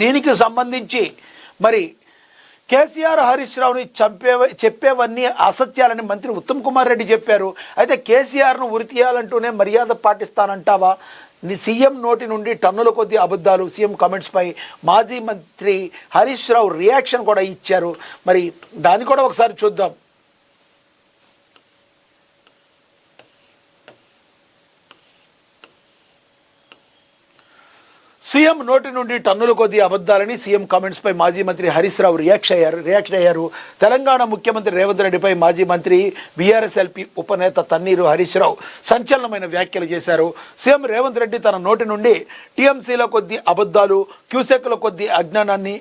దీనికి సంబంధించి మరి కేసీఆర్ హరీష్ రావుని చెప్పేవన్నీ అసత్యాలని మంత్రి ఉత్తమ్ కుమార్ రెడ్డి చెప్పారు. అయితే కేసీఆర్ను ఉరి తీయాలంటూనే మర్యాద పాటిస్తానంటావా? సీఎం నోటి నుండి టన్నుల కొద్ది అబద్ధాలు. సీఎం కామెంట్స్పై మాజీ మంత్రి హరీష్ రావు రియాక్షన్ కూడా ఇచ్చారు. మరి దాన్ని కూడా ఒకసారి చూద్దాం. సీఎం నోటి నుండి టన్నుల కొద్ది అబద్ధాలని సీఎం కామెంట్స్పై మాజీ మంత్రి హరీష్ రావు రియాక్ట్ అయ్యారు. తెలంగాణ ముఖ్యమంత్రి రేవంత్ రెడ్డిపై మాజీ మంత్రి బీఆర్ఎస్ఎల్పీ ఉపనేత తన్నీరు హరీష్ రావు సంచలనమైన వ్యాఖ్యలు చేశారు. సీఎం రేవంత్ రెడ్డి తన నోటి నుండి టీఎంసీల కొద్ది అబద్ధాలు, క్యూసెక్ల కొద్ది అజ్ఞానాన్ని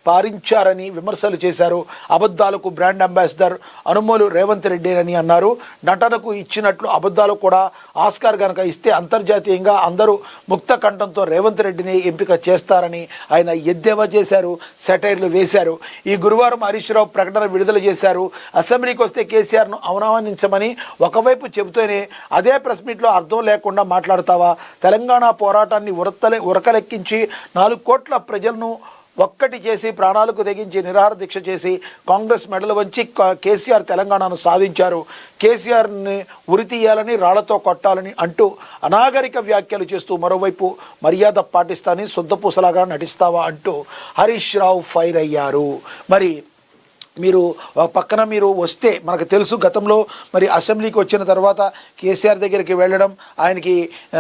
పారించారని విమర్శలు చేశారు. అబద్ధాలకు బ్రాండ్ అంబాసిడర్ అనుమోలు రేవంత్ రెడ్డి అని అన్నారు. నటనకు ఇచ్చినట్లు అబద్ధాలు కూడా ఆస్కార్ కనుక ఇస్తే అంతర్జాతీయంగా అందరూ ముక్త కంఠంతో రేవంత్ రెడ్డిని ఎంపిక చేస్తారని ఆయన ఎద్దేవా చేశారు, సెటైర్లు వేశారు. ఈ గురువారం హరీష్ రావు ప్రకటన విడుదల చేశారు. అసెంబ్లీకి వస్తే కేసీఆర్ను అవమానించమని ఒకవైపు చెబుతూనే అదే ప్రెస్ మీట్లో అర్థం లేకుండా మాట్లాడతావా? తెలంగాణ పోరాటాన్ని ఉరకలెక్కించి 4 కోట్ల ప్రజలను ఒక్కటి చేసి ప్రాణాలకు తెగించి నిరాహార దీక్ష చేసి కాంగ్రెస్ మెడలు వంచి కేసీఆర్ తెలంగాణను సాధించారు. కేసీఆర్ని ఉరి తీయాలని, రాళ్లతో కొట్టాలని అంటూ అనాగరిక వ్యాఖ్యలు చేస్తూ మరోవైపు మర్యాద పాటిస్తానని శుద్ధపూసలాగా నటిస్తావా అంటూ హరీష్ రావు ఫైర్ అయ్యారు. మరి మీరు పక్కన మీరు వస్తే మనకు తెలుసు, గతంలో మరి అసెంబ్లీకి వచ్చిన తర్వాత కేసీఆర్ దగ్గరికి వెళ్ళడం, ఆయనకి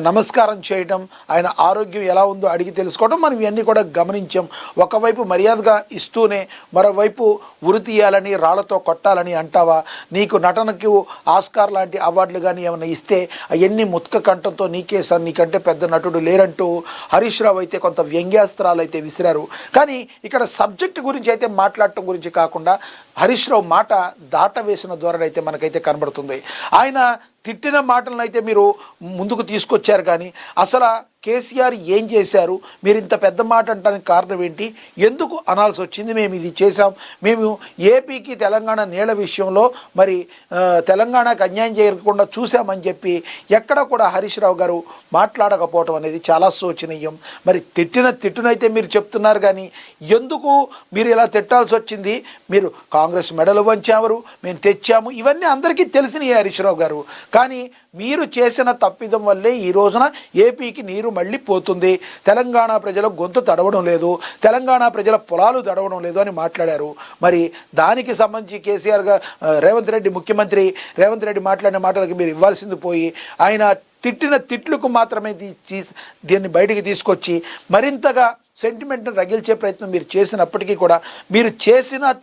నమస్కారం చేయడం, ఆయన ఆరోగ్యం ఎలా ఉందో అడిగి తెలుసుకోవడం మనం ఇవన్నీ కూడా గమనించాం. ఒకవైపు మర్యాదగా ఇస్తూనే మరోవైపు ఉరి తీయాలని, రాళ్లతో కొట్టాలని అంటావా? నీకు నటనకు ఆస్కార్ లాంటి అవార్డులు కానీ ఏమైనా ఇస్తే అవన్నీ ముత్క కంఠంతో నీకే సార్, నీకంటే పెద్ద నటుడు లేరంటూ హరీష్ రావు అయితే కొంత వ్యంగ్యాస్త్రాలు అయితే విసిరారు. కానీ ఇక్కడ సబ్జెక్ట్ గురించి అయితే మాట్లాడటం గురించి కాకుండా హరీష్ రావు మాట దాట వేసిన ధోరణి అయితే మనకైతే కనబడుతుంది. ఆయన తిట్టిన మాటలను అయితే మీరు ముందుకు తీసుకొచ్చారు. కానీ అసలు కేసీఆర్ ఏం చేశారు? మీరు ఇంత పెద్ద మాట అంటానికి కారణం ఏంటి? ఎందుకు అనాల్సి వచ్చింది? మేము ఇది చేసాం, మేము ఏపీకి తెలంగాణ నీళ్ల విషయంలో మరి తెలంగాణకు అన్యాయం చేయకుండా చూసామని చెప్పి ఎక్కడ కూడా హరీష్ రావు గారు మాట్లాడకపోవటం అనేది చాలా శోచనీయం. మరి తిట్టునైతే మీరు చెప్తున్నారు, కానీ ఎందుకు మీరు ఇలా తిట్టాల్సి వచ్చింది? మీరు కాంగ్రెస్ మెడలు వంచారు, మేము తెచ్చాము, ఇవన్నీ అందరికీ తెలిసినవి హరీష్ రావు గారు. కానీ మీరు చేసిన తప్పిదం వల్లే ఈ రోజున ఏపీకి నీరు మళ్ళీ పోతుంది, తెలంగాణ ప్రజల గొంతు తడవడం లేదు, తెలంగాణ ప్రజల పొలాలు తడవడం లేదు అని మాట్లాడారు. మరి దానికి సంబంధించి కేసీఆర్గా ముఖ్యమంత్రి రేవంత్ రెడ్డి మాట్లాడిన మాటలకి మీరు ఇవ్వాల్సింది పోయి ఆయన తిట్టిన తిట్లకు మాత్రమే దీన్ని బయటికి తీసుకొచ్చి మరింతగా సెంటిమెంట్ని రగిల్చే ప్రయత్నం మీరు చేసినప్పటికీ కూడా మీరు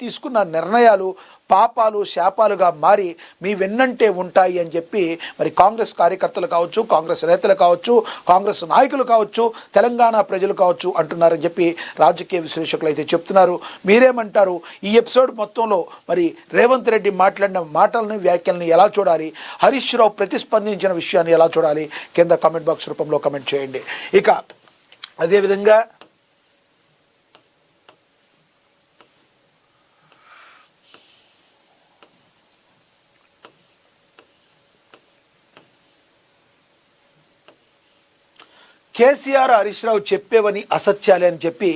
తీసుకున్న నిర్ణయాలు పాపాలు శాపాలుగా మారి మీ వెన్నంటే ఉంటాయి అని చెప్పి మరి కాంగ్రెస్ కార్యకర్తలు కావచ్చు, కాంగ్రెస్ నేతలు కావచ్చు, కాంగ్రెస్ నాయకులు కావచ్చు, తెలంగాణ ప్రజలు కావచ్చు అంటున్నారని చెప్పి రాజకీయ విశ్లేషకులు అయితే చెప్తున్నారు. మీరేమంటారు? ఈ ఎపిసోడ్ మొత్తంలో మరి రేవంత్ రెడ్డి మాట్లాడిన మాటలని, వ్యాఖ్యలని ఎలా చూడాలి? హరీష్ రావు ప్రతిస్పందించిన విషయాన్ని ఎలా చూడాలి? కింద కామెంట్ బాక్స్ రూపంలో కామెంట్ చేయండి. ఇక అదేవిధంగా కేసీఆర్ హరీష్ రావు చెప్పేవని అసత్యాలే అని చెప్పి